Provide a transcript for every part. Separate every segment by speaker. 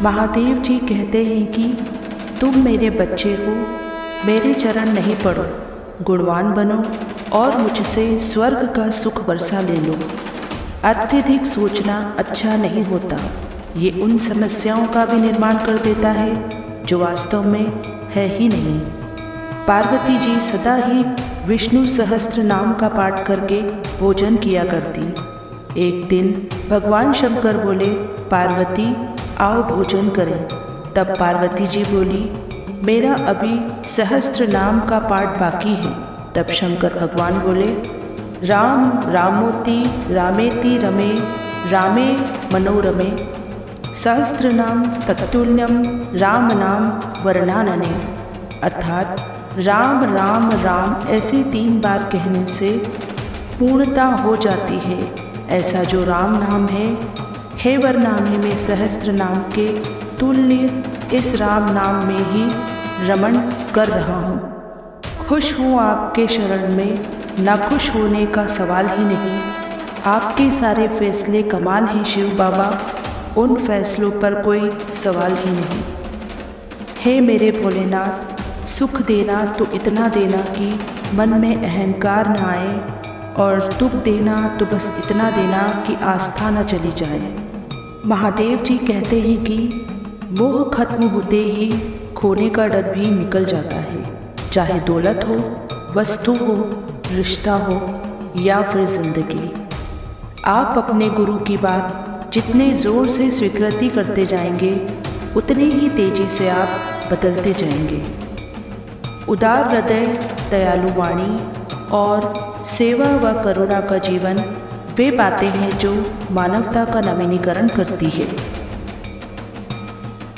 Speaker 1: महादेव जी कहते हैं कि तुम मेरे बच्चे हो, मेरे चरण नहीं पड़ो, गुणवान बनो और मुझसे स्वर्ग का सुख वर्षा ले लो। अत्यधिक सोचना अच्छा नहीं होता, ये उन समस्याओं का भी निर्माण कर देता है जो वास्तव में है ही नहीं। पार्वती जी सदा ही विष्णु सहस्त्र नाम का पाठ करके भोजन किया करती। एक दिन भगवान शंकर बोले, पार्वती आओ भोजन करें। तब पार्वती जी बोली, मेरा अभी सहस्त्र नाम का पाठ बाकी है। तब शंकर भगवान बोले, राम रामोति रामेति रमे, रामे मनोरमे, सहस्त्र नाम तत्तुल्यम राम नाम वर्णानने। अर्थात राम राम राम ऐसे 3 बार कहने से पूर्णता हो जाती है। ऐसा जो राम नाम है वर्णाने में सहस्त्र नाम के तुल्य इस राम नाम में ही रमण कर रहा हूँ। खुश हूँ आपके शरण में, नाखुश होने का सवाल ही नहीं। आपके सारे फैसले कमाल हैं शिव बाबा, उन फैसलों पर कोई सवाल ही नहीं। हे मेरे भोलेनाथ, सुख देना तो इतना देना कि मन में अहंकार न आए, और दुख देना तो बस इतना देना कि आस्था न चली जाए। महादेव जी कहते हैं कि मोह खत्म होते ही खोने का डर भी निकल जाता है, चाहे दौलत हो, वस्तु हो, रिश्ता हो या फिर जिंदगी। आप अपने गुरु की बात जितने ज़ोर से स्वीकृति करते जाएंगे, उतनी ही तेज़ी से आप बदलते जाएंगे। उदार हृदय, दयालु वाणी और सेवा व करुणा का जीवन वे बातें हैं जो मानवता का नवीनीकरण करती है।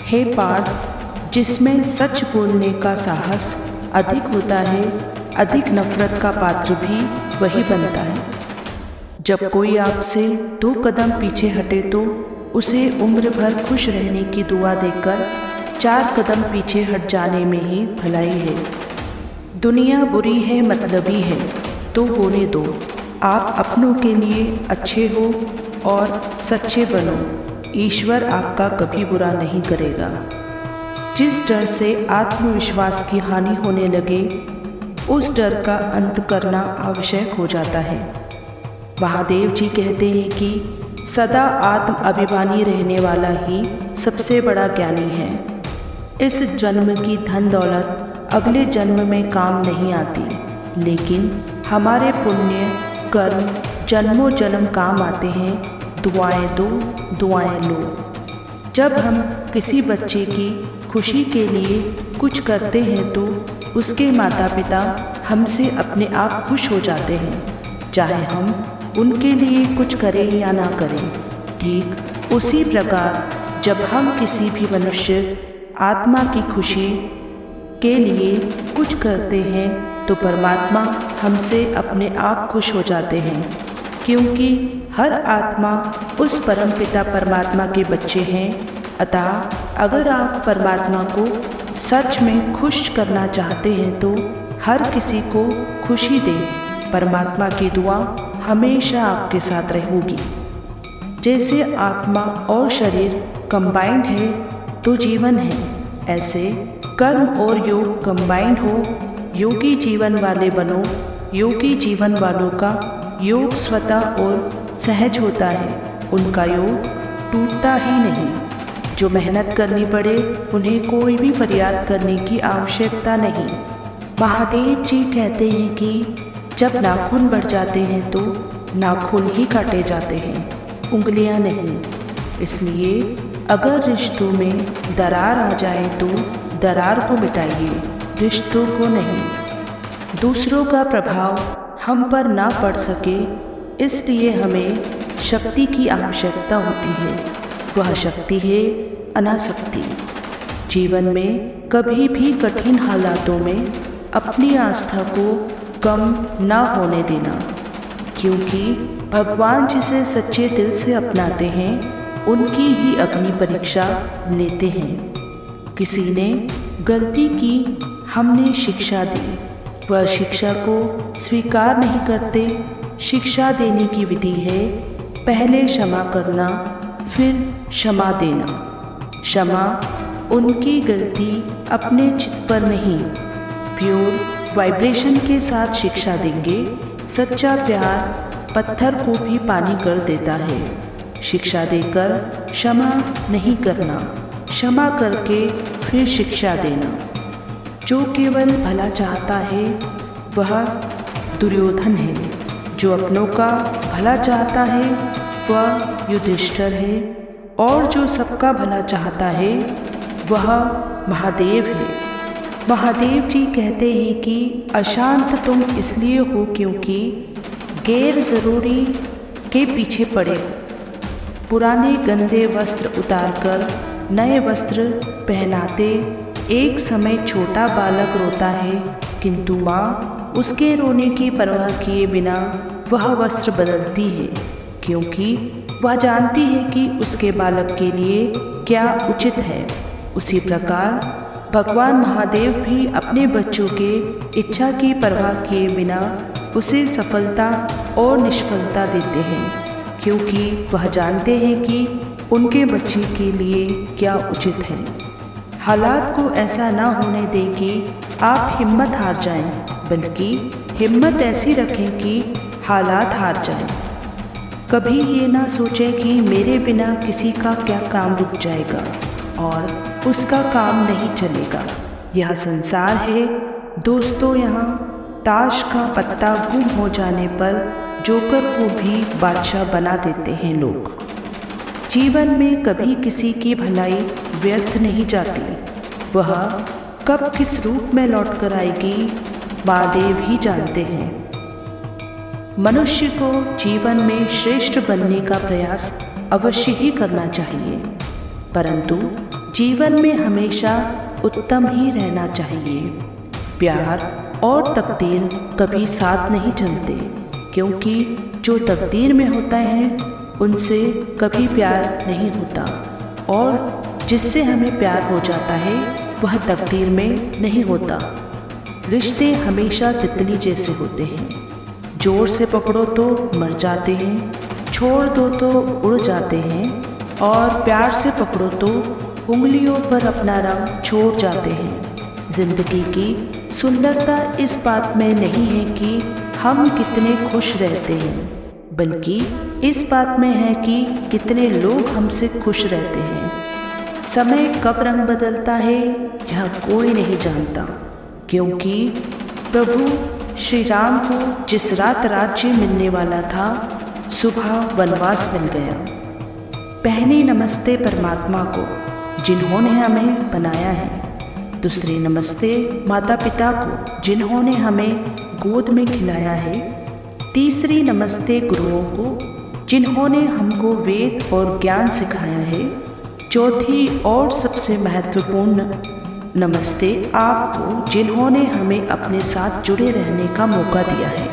Speaker 1: हे पार्थ, जिसमें सच बोलने का साहस अधिक होता है, अधिक नफरत का पात्र भी वही बनता है। जब कोई आपसे 2 कदम पीछे हटे तो उसे उम्र भर खुश रहने की दुआ देकर 4 कदम पीछे हट जाने में ही भलाई है। दुनिया बुरी है, मतलबी है, तो होने दो। आप अपनों के लिए अच्छे हो और सच्चे बनो, ईश्वर आपका कभी बुरा नहीं करेगा। जिस डर से आत्मविश्वास की हानि होने लगे, उस डर का अंत करना आवश्यक हो जाता है। महादेव जी कहते हैं कि सदा आत्म अभिमानी रहने वाला ही सबसे बड़ा ज्ञानी है। इस जन्म की धन दौलत अगले जन्म में काम नहीं आती, लेकिन हमारे पुण्य कर्म जन्मों जन्म काम आते हैं। दुआएं दो, दुआएं लो। जब हम किसी बच्चे की खुशी के लिए कुछ करते हैं तो उसके माता पिता हमसे अपने आप खुश हो जाते हैं, चाहे हम उनके लिए कुछ करें या ना करें। ठीक उसी प्रकार जब हम किसी भी मनुष्य आत्मा की खुशी के लिए कुछ करते हैं तो परमात्मा हमसे अपने आप खुश हो जाते हैं, क्योंकि हर आत्मा उस परमपिता परमात्मा के बच्चे हैं। अतः अगर आप परमात्मा को सच में खुश करना चाहते हैं तो हर किसी को खुशी दें। परमात्मा की दुआ हमेशा आपके साथ रहेगी। जैसे आत्मा और शरीर कंबाइंड है तो जीवन है, ऐसे कर्म और योग कंबाइंड हो। योगी जीवन वाले बनो। योगी जीवन वालों का योग स्वतः और सहज होता है, उनका योग टूटता ही नहीं। जो मेहनत करनी पड़े उन्हें कोई भी फरियाद करने की आवश्यकता नहीं। महादेव जी कहते हैं कि जब नाखून बढ़ जाते हैं तो नाखून ही काटे जाते हैं, उंगलियां नहीं। इसलिए अगर रिश्तों में दरार आ जाए तो दरार को मिटाइए, रिश्तों को नहीं। दूसरों का प्रभाव हम पर ना पड़ सके, इसलिए हमें शक्ति की आवश्यकता होती है। वह शक्ति है अनासक्ति। जीवन में कभी भी कठिन हालातों में अपनी आस्था को कम ना होने देना, क्योंकि भगवान जिसे सच्चे दिल से अपनाते हैं उनकी ही अग्नि परीक्षा लेते हैं। किसी ने गलती की, हमने शिक्षा दी, वह शिक्षा को स्वीकार नहीं करते। शिक्षा देने की विधि है पहले क्षमा करना, फिर क्षमा देना। क्षमा उनकी गलती अपने चित्त पर नहीं, प्योर वाइब्रेशन के साथ शिक्षा देंगे। सच्चा प्यार पत्थर को भी पानी कर देता है। शिक्षा देकर क्षमा नहीं करना, क्षमा करके फिर शिक्षा देना। जो केवल भला चाहता है वह दुर्योधन है, जो अपनों का भला चाहता है वह युधिष्ठिर है, और जो सबका भला चाहता है वह महादेव है। महादेव जी कहते हैं कि अशांत तुम इसलिए हो क्योंकि गैर ज़रूरी के पीछे पड़े हो। पुराने गंदे वस्त्र उतारकर नए वस्त्र पहनाते एक समय छोटा बालक रोता है, किंतु माँ उसके रोने की परवाह किए बिना वह वस्त्र बदलती है, क्योंकि वह जानती है कि उसके बालक के लिए क्या उचित है। उसी प्रकार भगवान महादेव भी अपने बच्चों के इच्छा की परवाह किए बिना उसे सफलता और निष्फलता देते हैं, क्योंकि वह जानते हैं कि उनके बच्चे के लिए क्या उचित है। हालात को ऐसा ना होने दें कि आप हिम्मत हार जाएं, बल्कि हिम्मत ऐसी रखें कि हालात हार जाएं। कभी ये ना सोचें कि मेरे बिना किसी का क्या काम रुक जाएगा और उसका काम नहीं चलेगा। यह संसार है दोस्तों, यहाँ ताश का पत्ता गुम हो जाने पर जोकर को भी बादशाह बना देते हैं लोग। जीवन में कभी किसी की भलाई व्यर्थ नहीं जाती, वह कब किस रूप में लौट कर आएगी महादेव ही जानते हैं। मनुष्य को जीवन में श्रेष्ठ बनने का प्रयास अवश्य ही करना चाहिए, परंतु जीवन में हमेशा उत्तम ही रहना चाहिए। प्यार और तकदीर कभी साथ नहीं चलते, क्योंकि जो तकदीर में होता है उनसे कभी प्यार नहीं होता, और जिससे हमें प्यार हो जाता है वह तकदीर में नहीं होता। रिश्ते हमेशा तितली जैसे होते हैं, जोर से पकड़ो तो मर जाते हैं, छोड़ दो तो उड़ जाते हैं, और प्यार से पकड़ो तो उंगलियों पर अपना रंग छोड़ जाते हैं। जिंदगी की सुंदरता इस बात में नहीं है कि हम कितने खुश रहते हैं, बल्कि इस बात में है कि कितने लोग हमसे खुश रहते हैं। समय कब रंग बदलता है यह कोई नहीं जानता, क्योंकि प्रभु श्री राम को जिस रात राज्य मिलने वाला था, सुबह वनवास मिल गया। पहली नमस्ते परमात्मा को जिन्होंने हमें बनाया है, दूसरी नमस्ते माता पिता को जिन्होंने हमें गोद में खिलाया है, तीसरी नमस्ते गुरुओं को जिन्होंने हमको वेद और ज्ञान सिखाया है, चौथी और सबसे महत्वपूर्ण नमस्ते आपको जिन्होंने हमें अपने साथ जुड़े रहने का मौका दिया है।